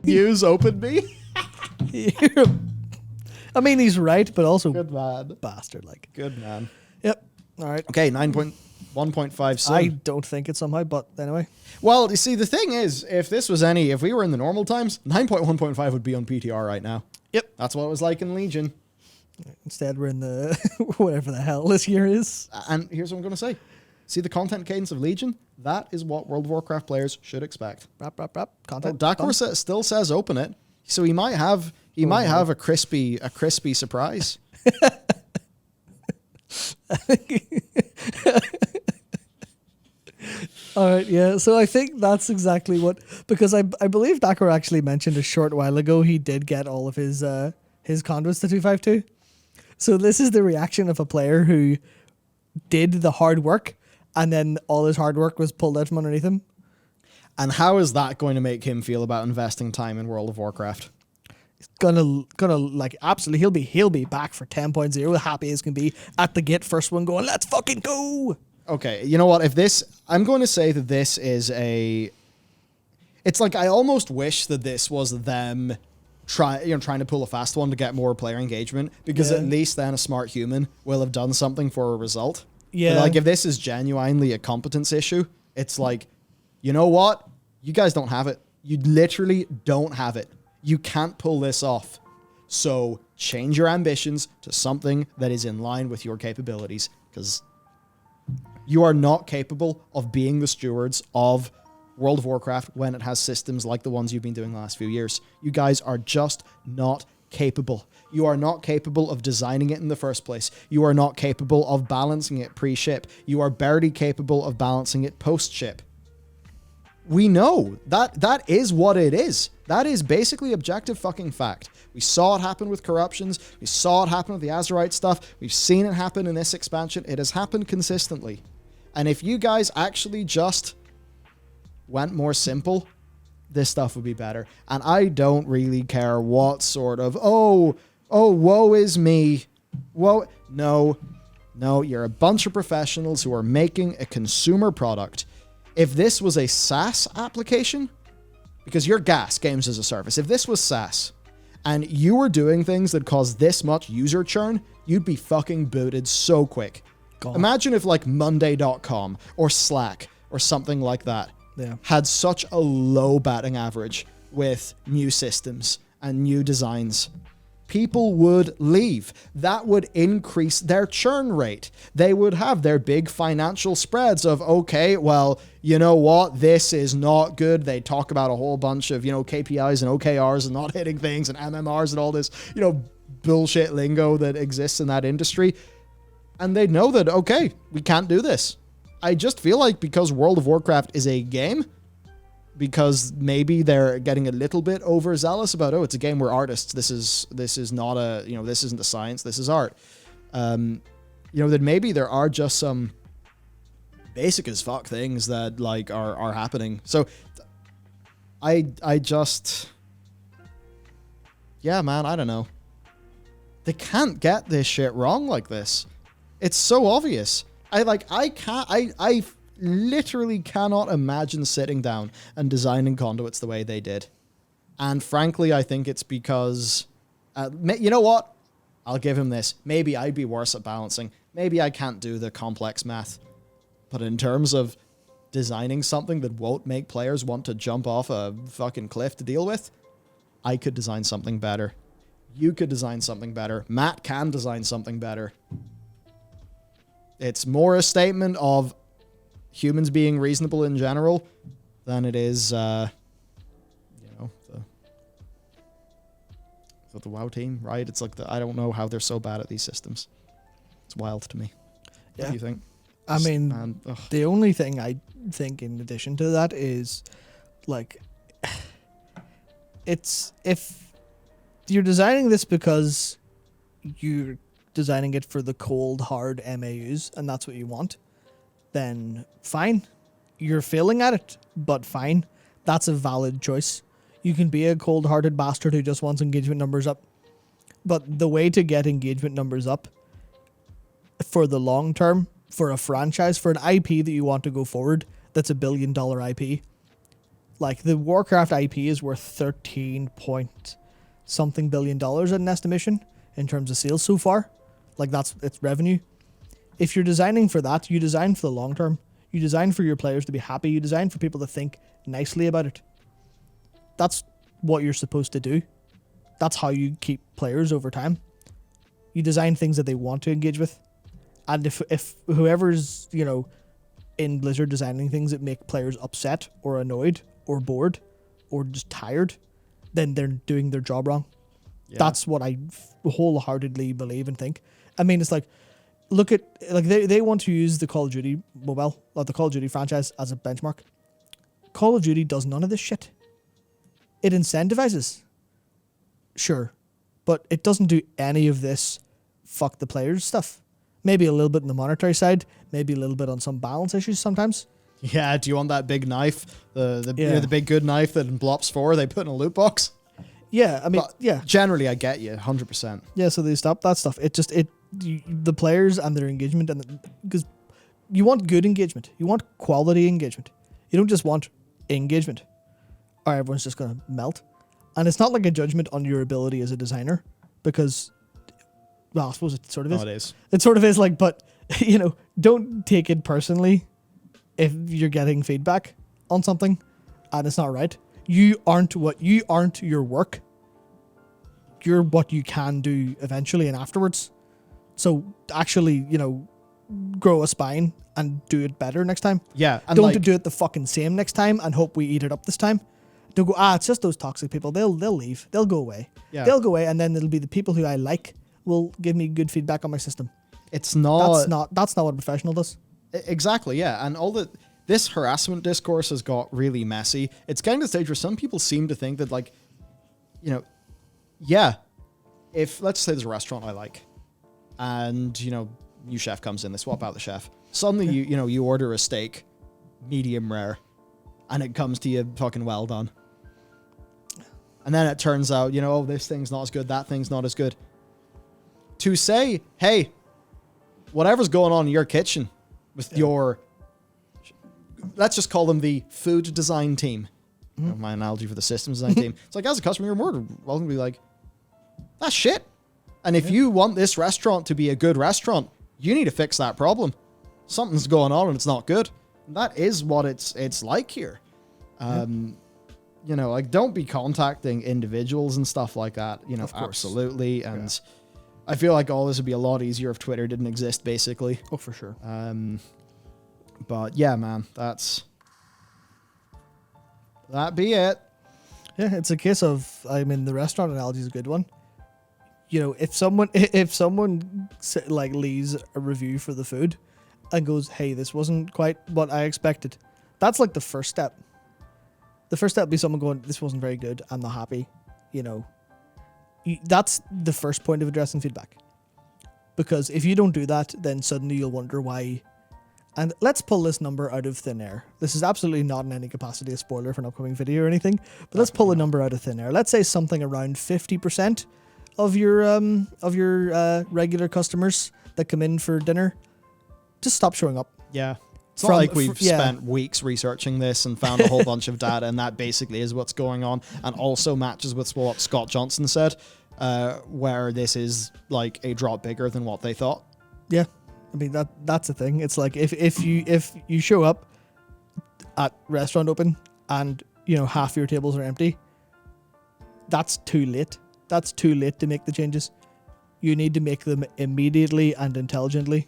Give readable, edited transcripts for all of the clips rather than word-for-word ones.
News opened me. I mean, he's right, but also Good man. bastard. Like, Good man. yep. All right. Okay, 1.5 sim. I don't think it's somehow, but anyway. Well, you see, the thing is, if we were in the normal times, 9.1.5 would be on PTR right now. Yep. That's what it was like in Legion. Instead, we're in the whatever the hell this year is. And here's what I'm going to say. See the content cadence of Legion? That is what World of Warcraft players should expect. Rap. Content. Dakor still says open it, so he might have a crispy surprise. All right, yeah. So I think that's exactly what, because I believe Dakar actually mentioned a short while ago he did get all of his conduits to 252. So this is the reaction of a player who did the hard work and then all his hard work was pulled out from underneath him. And how is that going to make him feel about investing time in World of Warcraft? He's gonna like absolutely he'll be back for 10.0, happy as can be at the gate, first one going, let's fucking go. Okay, you know what? I'm going to say that this is it's like I almost wish that this was them trying to pull a fast one to get more player engagement, because at least then a smart human will have done something for a result. Yeah. But like if this is genuinely a competence issue, it's like, you know what? You guys don't have it. You literally don't have it. You can't pull this off. So change your ambitions to something that is in line with your capabilities, because you are not capable of being the stewards of World of Warcraft when it has systems like the ones you've been doing the last few years. You guys are just not capable. You are not capable of designing it in the first place. You are not capable of balancing it pre-ship. You are barely capable of balancing it post-ship. We know that is what it is. That is basically objective fucking fact. We saw it happen with corruptions. We saw it happen with the Azerite stuff. We've seen it happen in this expansion. It has happened consistently. And if you guys actually just went more simple, this stuff would be better. And I don't really care what sort of, woe is me. Whoa. No, you're a bunch of professionals who are making a consumer product. If this was a SaaS application, because you're GaaS, Games as a Service, if this was SaaS and you were doing things that caused this much user churn, you'd be fucking booted so quick. God. Imagine if like Monday.com or Slack or something like that had such a low batting average with new systems and new designs. People would leave. That would increase their churn rate. They would have their big financial spreads of, okay, well, you know what? This is not good. They talk about a whole bunch of, KPIs and OKRs and not hitting things and MMRs and all this, bullshit lingo that exists in that industry. And they'd know that, okay, we can't do this. I just feel like because World of Warcraft is a game, because maybe they're getting a little bit overzealous about, it's a game, we're artists. This is not this isn't a science, this is art. That maybe there are just some basic as fuck things that like are happening. So I just, man, I don't know. They can't get this shit wrong like this. It's so obvious. I literally cannot imagine sitting down and designing conduits the way they did. And frankly, I think it's because, you know what? I'll give him this. Maybe I'd be worse at balancing. Maybe I can't do the complex math. But in terms of designing something that won't make players want to jump off a fucking cliff to deal with, I could design something better. You could design something better. Matt can design something better. It's more a statement of humans being reasonable in general than it is, the WoW team, right? It's like I don't know how they're so bad at these systems. It's wild to me. What do you think? I mean, the only thing I think in addition to that is, like, it's if you're designing this because you're designing it for the cold, hard MAUs, and that's what you want, then fine. You're failing at it, but fine. That's a valid choice. You can be a cold-hearted bastard who just wants engagement numbers up. But the way to get engagement numbers up for the long term, for a franchise, for an IP that you want to go forward, that's $1 billion IP, Like the Warcraft IP is worth 13 point something billion dollars at an estimation in terms of sales so far. Like that's its revenue. If you're designing for that, you design for the long term. You design for your players to be happy. You design for people to think nicely about it. That's what you're supposed to do. That's how you keep players over time. You design things that they want to engage with. And if whoever's, in Blizzard designing things that make players upset or annoyed or bored or just tired, then they're doing their job wrong. Yeah. That's what I wholeheartedly believe and think. I mean, it's like, look at, like, they want to use the Call of Duty mobile, or the Call of Duty franchise as a benchmark. Call of Duty does none of this shit. It incentivizes. Sure. But it doesn't do any of this fuck the players stuff. Maybe a little bit on the monetary side, maybe a little bit on some balance issues sometimes. Yeah, do you want that big knife? The big good knife that in Blops 4 they put in a loot box? Yeah, I mean, but generally I get you, 100%. Yeah, so they stop that stuff. The players and their engagement, and because you want good engagement. You want quality engagement. You don't just want engagement. Or everyone's just going to melt. And it's not like a judgment on your ability as a designer, because, well, I suppose it sort of is. Oh, it is. It sort of is, like, but, don't take it personally if you're getting feedback on something and it's not right. You aren't your work. You're what you can do eventually and afterwards. So actually, grow a spine and do it better next time. Yeah. And don't do it the fucking same next time and hope we eat it up this time. Don't go, it's just those toxic people. They'll leave. They'll go away. Yeah. They'll go away, and then it'll be the people who I like will give me good feedback on my system. It's not... That's not what a professional does. Exactly, yeah. And this harassment discourse has got really messy. It's getting to the stage where some people seem to think that, like, if, let's say there's a restaurant I like, and, new chef comes in, they swap out the chef. Suddenly, you order a steak, medium rare, and it comes to you fucking well done. And then it turns out, this thing's not as good, that thing's not as good. To say, hey, whatever's going on in your kitchen with your, let's just call them the food design team. Mm-hmm. My analogy for the systems design team. It's like, as a customer, you're more welcome to be like, that's shit. And if you want this restaurant to be a good restaurant, you need to fix that problem. Something's going on and it's not good. And that is what it's like here. Don't be contacting individuals and stuff like that. Absolutely. And I feel like all this would be a lot easier if Twitter didn't exist, basically. Oh, for sure. But yeah, man, that be it. Yeah, it's a case of, the restaurant analogy is a good one. If someone like leaves a review for the food and goes, hey, this wasn't quite what I expected, that's like the first step. The first step would be someone going, this wasn't very good, I'm not happy. That's the first point of addressing feedback. Because if you don't do that, then suddenly you'll wonder why. And let's pull this number out of thin air. This is absolutely not in any capacity a spoiler for an upcoming video or anything, but let's pull a number out of thin air. Let's say something around 50% of your regular customers that come in for dinner just stop showing up. Yeah. It's not like we've spent weeks researching this and found a whole bunch of data, and that basically is what's going on, and also matches with what Scott Johnson said, where this is like a drop bigger than what they thought. Yeah. That's the thing. It's like if you show up at restaurant open and half your tables are empty, that's too late. That's too late to make the changes. You need to make them immediately and intelligently,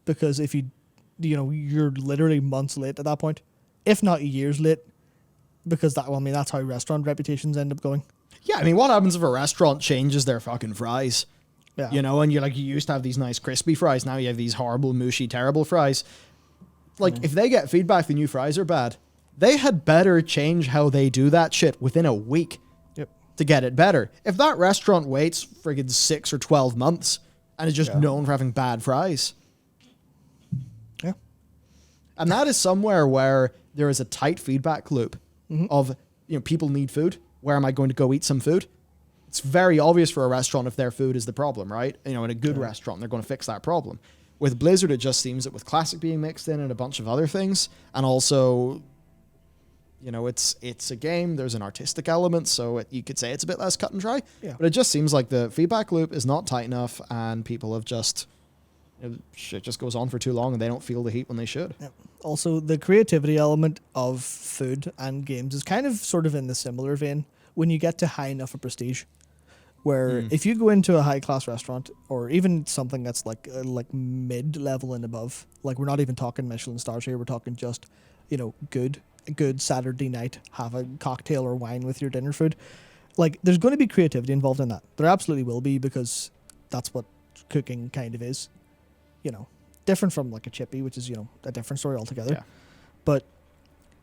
because if you're literally months late at that point, if not years late, because that's how restaurant reputations end up going. Yeah, what happens if a restaurant changes their fucking fries? Yeah. And you're like, you used to have these nice crispy fries, now you have these horrible, mushy, terrible fries. Like, if they get feedback the new fries are bad, they had better change how they do that shit within a week to get it better. If that restaurant waits friggin' 6 or 12 months and is just known for having bad fries. Yeah. And that is somewhere where there is a tight feedback loop of, people need food. Where am I going to go eat some food? It's very obvious for a restaurant if their food is the problem, right? In a good restaurant, they're going to fix that problem. With Blizzard, it just seems that with Classic being mixed in and a bunch of other things, and also, it's a game. There's an artistic element, so you could say it's a bit less cut and dry. Yeah. But it just seems like the feedback loop is not tight enough, and people have just shit just goes on for too long, and they don't feel the heat when they should. Yeah. Also, the creativity element of food and games is kind of sort of in the similar vein when you get to high enough of prestige. Where if you go into a high class restaurant or even something that's like mid level and above, like we're not even talking Michelin stars here, we're talking just, good Saturday night, have a cocktail or wine with your dinner food. Like there's going to be creativity involved in that. There absolutely will be, because that's what cooking kind of is. Different from like a chippy, which is, a different story altogether. Yeah. But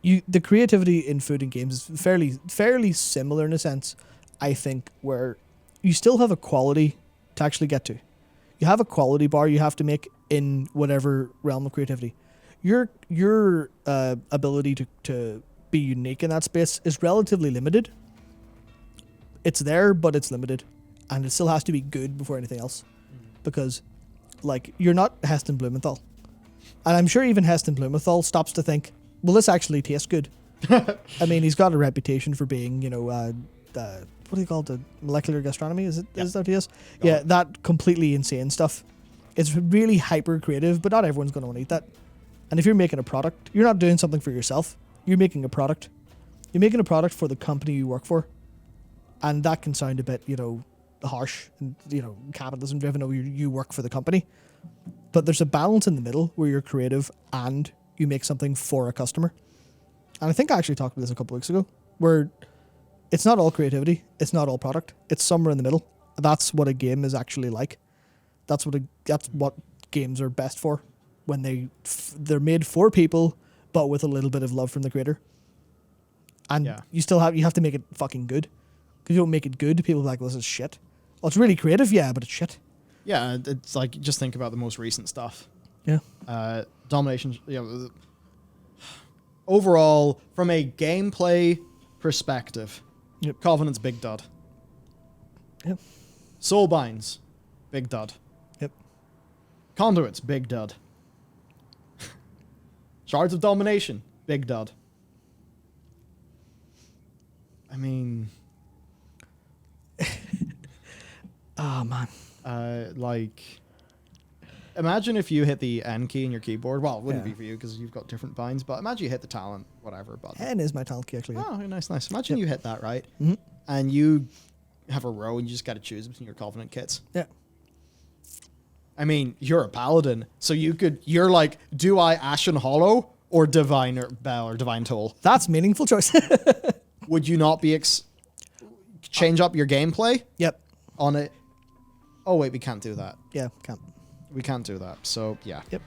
the creativity in food and games is fairly similar in a sense, I think, where you still have a quality to actually get to. You have a quality bar you have to make in whatever realm of creativity. Your ability to be unique in that space is relatively limited. It's there, but it's limited. And it still has to be good before anything else. Because, you're not Heston Blumenthal. And I'm sure even Heston Blumenthal stops to think, well, this actually tastes good. I mean, he's got a reputation for being, what do you call it? The molecular gastronomy? Is that what he is? Yeah, that completely insane stuff. It's really hyper creative, but not everyone's going to want to eat that. And if you're making a product, you're not doing something for yourself. You're making a product. You're making a product for the company you work for. And that can sound a bit, harsh and, capitalism driven, or you work for the company. But there's a balance in the middle where you're creative and you make something for a customer. And I think I actually talked about this a couple of weeks ago, where it's not all creativity, it's not all product, it's somewhere in the middle. That's what a game is actually like. That's what games are best for, when they're made for people, but with a little bit of love from the creator. And you have to make it fucking good. Because you don't make it good, people are like, well, this is shit. Well, it's really creative, yeah, but it's shit. Yeah, it's like, just think about the most recent stuff. Yeah. Domination. Overall, from a gameplay perspective, Covenant's big dud. Yep. Soulbinds, big dud. Yep. Conduits, big dud. Shards of Domination, big dud. I mean... Oh, man. Imagine if you hit the N key in your keyboard. Well, it wouldn't be for you because you've got different binds, but imagine you hit the talent, whatever. But N is my talent key, actually. Oh, nice. Imagine you hit that, right? Mm-hmm. And you have a row and you just got to choose between your Covenant kits. Yeah. I mean, you're a paladin, so you're like, do I Ashen Hollow or Divine or Bell or Divine Toll? That's meaningful choice. Would you not be change up your gameplay? Yep. On it. Oh wait, we can't do that. Yeah, can't. We can't do that. So yeah. Yep.